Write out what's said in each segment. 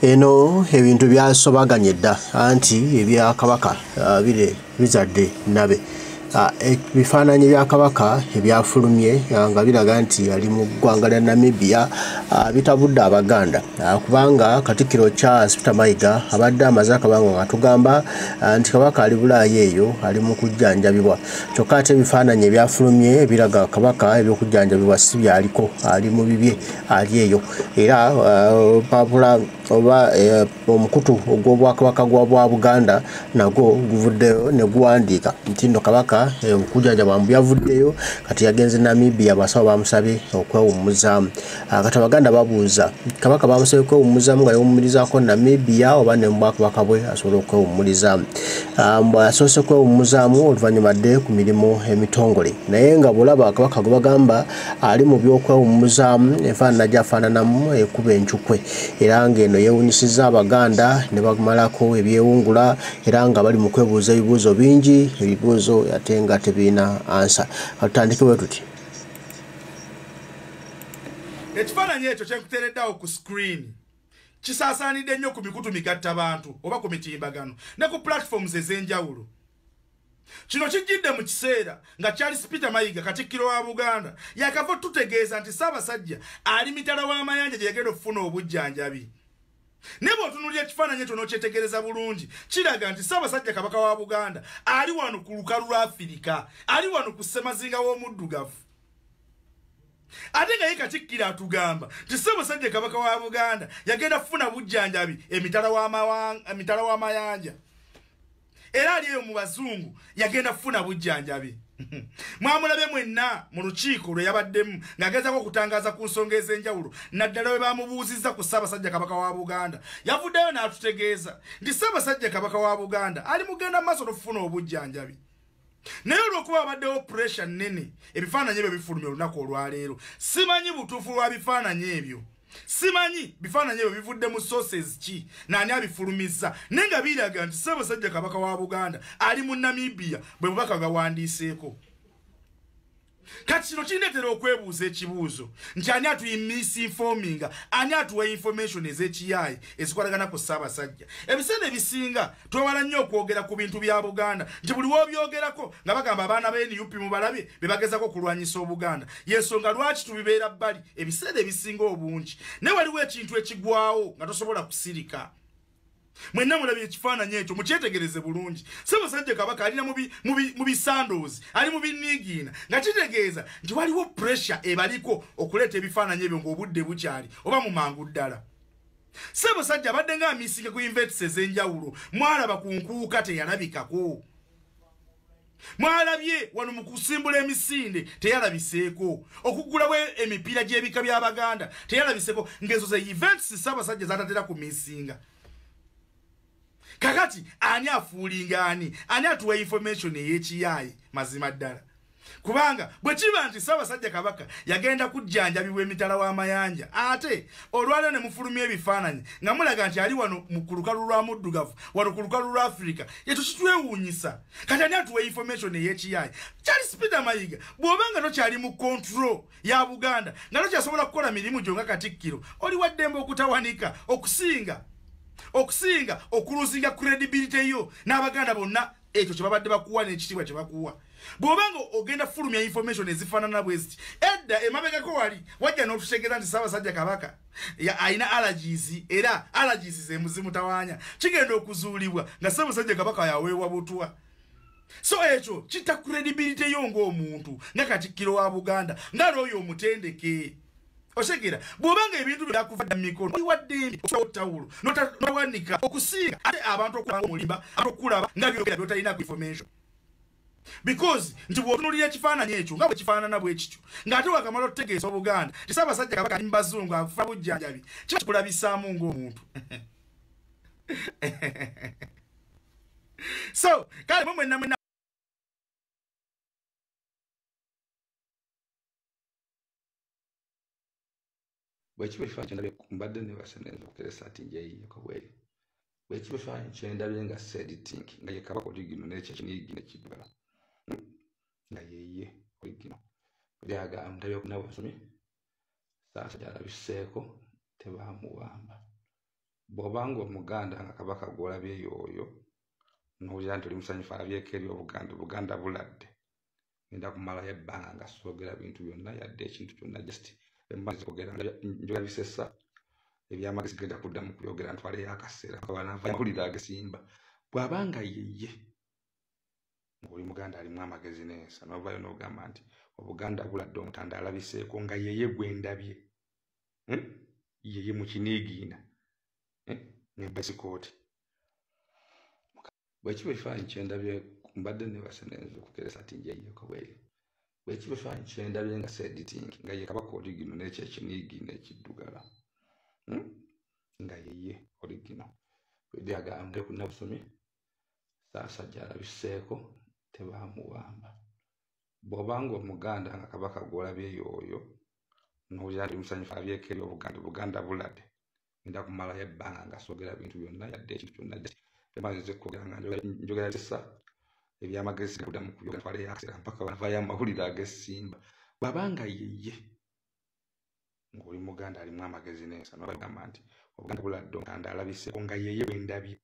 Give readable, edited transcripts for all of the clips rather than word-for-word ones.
eno ebintu byasobaganye dda anti ebya kabaka bire bizadde nabe bifaananyi bya kabaka ebyafulumye nga biraga nti ali mu ggwanga lya Namibia bitabudde abaganda kubanga Katikkiro Charles Peter Mayiga abadde amaze akabanga nga tugamba nti kabaka ali Bulaaya eyo ali mu kujjanjabibwa kyokka ate ebifaananyi ebyafulumye biraga kabaka ebyokujjanjabibwa si byaliko ali mu bibye ali eyo era papula oba omukutu ogw'obwakabaka bwa Buganda nagwo guvuddeyo ne guwandiika nti nno kabaka okujjanjabwa byavuddeyo kati yagenze Namibia abasawo bamusabye okwewummuzaamu kati abaganda babuuza kabaka bamusabye okwewummuzaamu nga yewummurizaako Namibia oba ne mubwakabaka bwe asobola okwewummulizaamu asoose okwewummuzaamu oluvannyuma adde ku mirimu emitongole naye nga bw'olaba kabaka gwe bagamba ali mu by'okwewummuzaamu enfaanana gy'afaananamu ekuba enkyukwe era ng'eno yeewunyisizza abaganda ne bamalako ebyewungula era nga bali mu kwebuuza ebibuuzo bingi ebibuuzo ate nga tebiina ansa tutandikewo tuti ekifaananyi ekyo kyekuteereddeawo ku screen kisaasaanidde nnyo ku mikutu migattabantu oba ku mitimbagano ne ku platforms ez'enjawulo kino kijjidde mu kiseera nga Charles Peter Mayiga Katikkiro wa Buganda yakava tutegeeza nti Ssaabasajja ali mitala w'amayanja gye yagenda okufuna obujjanjabi ne bw'otunuulira ekifaananyi ekyo n'okyetegereza bulungi kiraga nti Ssaabasajja Kabaka wa Buganda ali wano ku lukalu lwa Afirika ali wano ku ssemazinga w'omuddugavu ate nga ye Katikkiro atugamba nti Ssaabasajja Kabaka wa Buganda yagenda kufuna bujjanjabi emitala w'amayanja era ali eyo mu bazungu yagenda kufuna bujjanjabi mwamulabye mwenna mu lukiiko lwe yabaddemu ng'agezaako okutangaza ku nsonga ez'enjawulo naddala we bamubuuzizza ku Ssaabasajja Kabaka wa Buganda yavuddeyo n'atutegeeza nti Ssaabasajja Kabaka wa Buganda ali mugenda maaso n'okufuna obujjanjabi naye olw'okuba abaddewo puresha nnene ebifaananyi ebyo bifulumya olunaku olwaleero simanyi butuufu lwa bifaananyi ebyo simanyi bifaananyi ebyo bivudde mu sources ki naani abifulumizza naye nga biraga nti Ssaabasajja Kabaka wa Buganda ali mu Namibia bwe bubaka bwawandiiseeko kati kino kindeetera okwebuuza ekibuuzo nti ani atumisinfominga ani atuwa information ez'ekiyaayi ezikwatagana ku Ssaabasajja ebiseera ebisinga twewala nnyo okwogera ku bintu bya Buganda nti buli w'obyogerako nga bagamba abaana b'NUP mubalabye be bagezako okulwanyisa Obuganda y'ensonga lwaki tubibeera bbali ebiseera ebisinga obungi naye waliwo ekintu ekigwawo nga tosobola kusirika mwenna mulabye ekifaananyi ekyo mukyetegereze bulungi Ssaabasajja Kabaka alina mu bisandozi ali mu biniigiina nga kitegeeza nti waliwo pressure ebaliko okuleeta ebifaananyi ebyo ng'obudde bukyali oba mu mangu ddala Ssaabasajja abadde nga amisinga ku invents ez'enjawulo mwalaba ku nkuuka teyalabikako mwalabye wano mu kusimbula emisinde teyalabiseeko okuggulawo emipiira gy'ebika by'Abaganda teyalabiseeko ng'ezo ze events Ssaabasajja zatatera ku misinga kakati ani afuulinga ani atuwa information ey'ekiyaayi mazima ddala kubanga bwe kiba nti Ssaabasajja Kabaka yagenda kujjanjabibwa emitala w'amayanja ate olwaleero ne mufulumya ebifaananyi nga mulaga nti ali wano ku lukalu lwa muddugavu wano ku lukalu lwa Afirika ekyo kitwewuunyisa kati ani atuwa information ey'ekiyaayi Charles Peter Mayiga bw'obanga tokyali mu control ya Buganda nga tokyasobola kukola mirimu gyo nga Katikkiro oli wa ddembe okutawanika okusinga okuluzinga credibility yo n'Abaganda bonna ekyo kye babadde bakuwa n'ekitiibwa kye bakuwa bw'obanga ogenda fulumya information ezifaanana bwe ziti edda emabegako wali wajja n'otutegeeza nti Ssaabasajja Kabaka alina allergies era allergies ze muzimutawaanya kigenda okuzuulibwa nga Ssaabasajja Kabaka yaweebwa butwa so ekyo kitta credibility yo ng'omuntu nga Katikkiro wa Buganda nga n'oyo omutendeke oshegera bw'obanga ebintu byakuvadda mu mikono wadde otawulo notawanika okusinga ate abantu okulanga omulimba okulaba nga byogera byotalina ku information because nti bw'otunuulira ekifaananyi ekyo nga bwe kifaanana bwe kityo ng'ate wakamala otutegeeza Obuganda ti Ssaabasajja Kabaka ali mu bazungu afufa bujjanjabi kiba kikulabisaamu ng'omuntu so kale mwenna bwekiba ekifaananyi kyendabye mbadde ne baseneza okuteresa ati njeyiye kabweri bwekiba ekifaananyi kyendabye nga editing nga ye Kabaka oligino n'ekyo kinigino ekiddala nga yeye oligino lyaga ndabye okunaba basomye Ssaabasajja alabiseeko tebamuwamba bw'obanga omuganda nga kabaka gw'olabye yoyo n'owulira nti oli musanyufu alabyeko eri obuganda buladde ngenda kumalayo ebbanga nga soogera bintu byonna yadde ekintu kyonna just emmaze kwogera njoga bisesa ebyamagezi genda kuddamu kubyogera ntwaleyo akaseera kabanavayawulira agesimba bw'abanga yeye ng'oli muganda alimu amagezi n'ensa novayo n'ogamba nti obuganda buladde omutanda alabiseeko nga yeye gwendabye yeye mu kiniigiina nebasikooti bwekiba ekifaananyi kyendabye mbadde nebase nenza okukeresa ati njeyeko bweri bwekiba ekifaananyi kyendabye nga seediting nga ye kabaka oligino n'ekyo ekiniigiina ekiddugala nga yeye oligino wedde agambye ku nabusumi Ssaabasajja alabiseeko tebamuwamba bw'obanga omuganda nga kabaka gw'olabye yoyo n'owulira nti musanyufu alabyeko eri obuganda buladde ngenda kumalayo ebbanga nga soogera bintu byonna yadde ekintu kyonna emaze kwogera nga njogera bisesa ebyamagezi kuddamu kubyogera ntwaleyo akaseera mpaka banavayo amawulire agesimba bw'abanga yeye ng'oli muganda alimu amagezi n'ensa nogamba nti obuganda buladde omutanda alabiseeko nga yeye gwendabye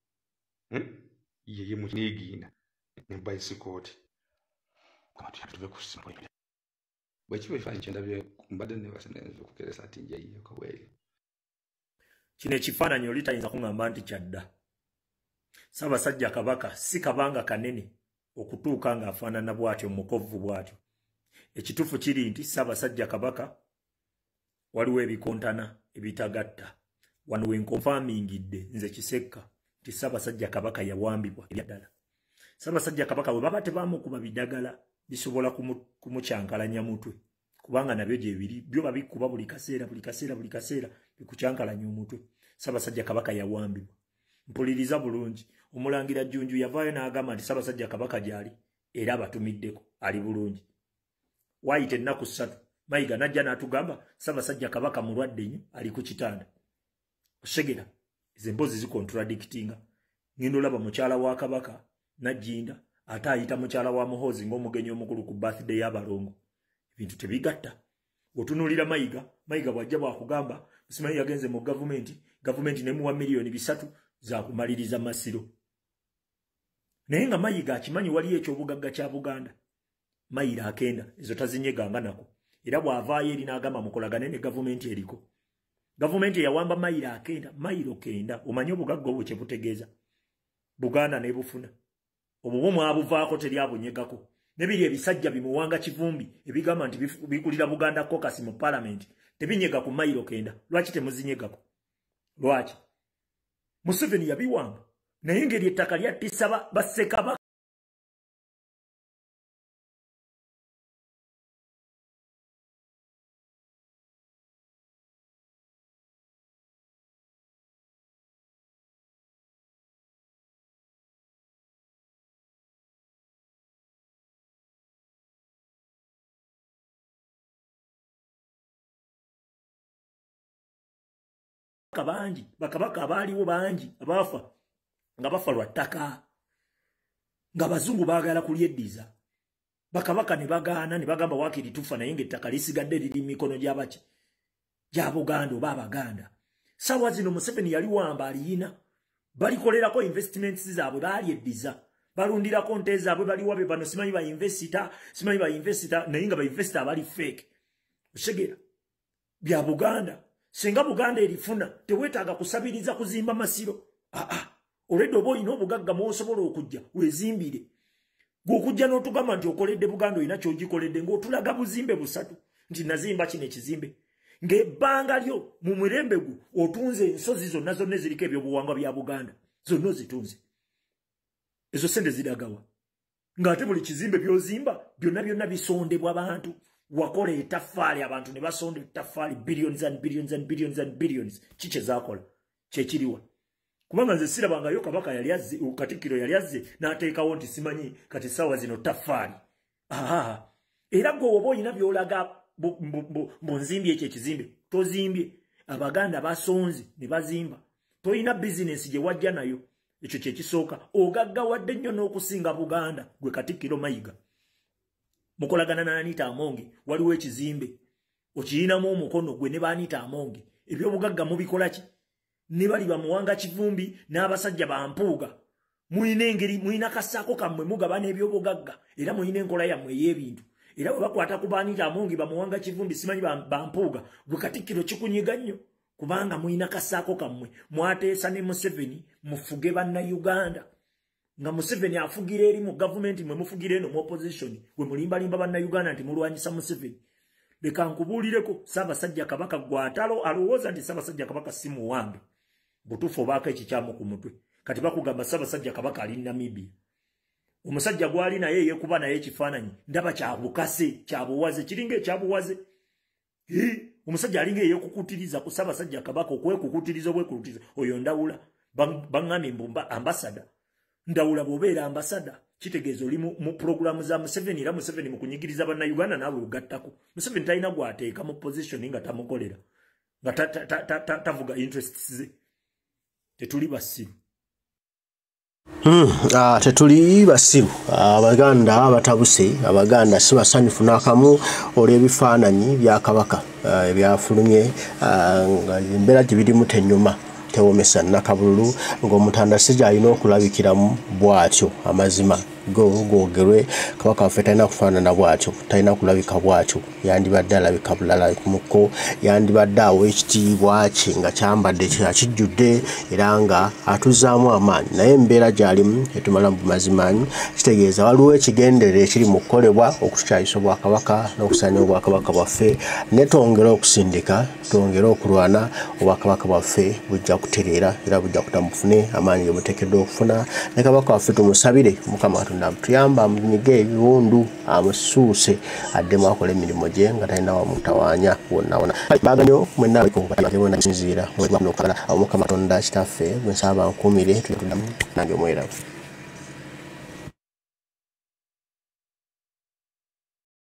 yeye mu kiniigiina nebasikooti bwekiba ekifaananyi kyendabye mbadde nebase nenza okukeresa ati njeyeko bweri kino ekifaananyi oli tayinza kuŋŋamba nti kyadda Ssaabasajja kabaka si kabanga kanene okutuuka ng'afaanana bw'atyo mukovvu bw'atyo ekituufu kiri nti Ssaabasajja kabaka waliwo ebikontana ebitagatta wano wenkonfaamingidde nze Kisekka nti Ssaabasajja kabaka yawambibwa ebyaddala Ssaabasajja kabaka bwe baba tebaamukuba bidagala bisobola kumukyankalanya mutwe kubanga nabyo gyebiri byo babikuba buli kaseera bikucyankalanya omutwe Ssaabasajja kabaka yawambibwa mpuliriza bulungi omulangira Jjunju yavaayo n'agamba nti Ssaabasajja kabaka gy'ali era abatumiddeko ali bulungi waayita ennaku 3 Mayiga najja n'atugamba Ssaabasajja kabaka mulwadde nnyo ali ku kitanda osegera ezo emboozi zikontradictinga ngenda olaba mukyala wa kabaka Najjinda ate ayita mukyala wa Muhoozi ng'omugenyi omukulu ku birthday y'abalongo ebintu tebigatta otunuulira Mayiga bw'ajja bwakugamba Musimanyi yagenze mu gavumenti nemuwa miliyoni 3 za kumaliriza Masiro naye nga Mayiga akimanyi waliyo ekyobugagga kya Buganda mayiro akenda ezo tazinyeganga nako era bw'avaayo eri n'agamba mukolagane ne gavumenti eriko gavumenti yawamba mayiro kenda omanyi obugagga obwo kye butegeeza Buganda ne bufuna obwo mwabuvaako teri abunyegako nebiri ebisajja bimuwanga kivumbi ebigamba nti bikulira Buganda caucus mu parliament tebinyega ku mayiro kenda lwaki temuzinyegako lwaki Museveni yabiwamba naye engeri ettaka lyattisa Bassekabaka bangi bakabaka abaaliwo bangi abaafa nga bafa lwa ttaka nga bazungu baagala kulyeddiza bakabaka ne bagaana ne bagamba waakiri tufa naye ng'ettaka lisigadde liri mu mikono gy'abaki gya Buganda oba Abaganda ssaawa zino Museveni yali wamba aliyina balikolerako investments zaabwe balyeddiza balundirako nte zaabwe baliwabe bano simanyi ba investor naye nga ba investor abali fake osegera bya Buganda senga Buganda erifuna teweetaaga kusabiriza kuzimba Masiro olwedde oba olina obugagga mw'osobola okujja weezimbire gw'okujja n'otugamba nti okoledde Buganda olina ky'ogikoledde ng'otulaga buzimbe 3 nti nazimba kino ekizimbe ng'ebbanga lyo mu mirembe gwo otunze ensozi zonna eziriko ebyobuwangwa bya Buganda zonna ozitunze ezo sente ziragawa ng'ate buli kizimbe by'ozimba byonna bisondebwa abantu wakola ettaffaali abantu ne basonda ettaffaali billions and billions and billions and billions kiki zaakola kyekiriwa kubanga nze sirabangayo kabaka yali azze Katikkiro yali azze n'ateekawo nti simanyi kati ssaawa zino ttaffaali era gwe oba olina by'olaga mbonzimbye ekyo ekizimbe tozimbye Abaganda basonze ne bazimba tolina bizinesi gye wajja nayo ekyo kyekisooka ogaggawadde nnyo n'okusinga Buganda gwe Katikkiro Mayiga mukolagana na Anita Amongi waliwo ekizimbe okiyinamu omukono gwe ne Anita Amongi ebyobugagga mubikola ki ne bali bamuwanga Kivumbi n'abasajja bampuuga muyina engeri muyina kasaako kammwe mugabana ebyobugagga era muyina enkola yammwe ey'ebintu era bwe bakwata ku Baanita Amongi bamuwanga Kivumbi simanyi bampuuga gwe Katikkiro kikunyiga nnyo kubanga muyina kasaako kammwe mwateesa ne Museveni mufuge bannayuganda nga Museveni afugira eri mu gavumenti mwe mufugira eno mu opposition gwe mulimbalimba bannayuganda nti mulwanyisa Museveni. Leka nkubuulireko Ssaabasajja Kabaka gwatalo alowooza nti Ssaabasajja Kabaka si muwambe butuufu obaako ekikyamu ku mutwe kati bakugamba Ssaabasajja Kabaka ali Namibia. Omusajja gwali naye yeekuba naye ekifaananyi ndaba kyabukase kyabuwaze kiringa ekyabuwaze. Omusajja alinga eyeekukutiriza ku Ssaabasajja Kabaka okwekukutiriza obwekukutiriza oyo Ndawula baŋŋamye mbumba ambasada. Ndawula bw'obeera ambasada kitegeeza oli mu programu za Museveni era Museveni mu kunyigiriza bannayuganda naawe ogattako. Museveni talina gw'ateeka mu position nga tamukolera nga tavuga interests ze. Tetuli basiru. Tetuli basiru abaganda batabuse abaganda si basanyufu n'akamu olw'ebifaananyi bya Kabaka ebyafulumye nga embeera gye birimu tenyuma tewomesa nakabululu ng'omutandasi alina okulabikiramu bw'atyo amazima googerwe Kabaka waffe talina kufaanana bw'atyo talina kulabika bw'atyo yandibadde alabika bulala muko yandibadde awo ekitiibwa kye nga kyambadde akijjudde era nga atuzaamu amaanyi naye embeera gy'alimu etumala mu bumazimanyi kitegeeza waliwo ekigenderere ekiri mu kukolebwa okutukyayisa Obwakabaka n'okusaanya Obwakabaka bwaffe ne twongere okusindika twongere okulwana Obwakabaka bwaffe bujja kutereera era bujja kutamufune amaanyi ge buteekeddwa okufuna ne Kabaka waffe tumusabire Mukama Katonda amutuyamba amunyige ebiwundu amusuuse addemu akola emirimu gye nga talina wamutawaanya wonna baganyo mwenna alikobona sinziira Mukama Katonda kitaffe gwe nsaba nkuumire tuliddamu nange omweravu.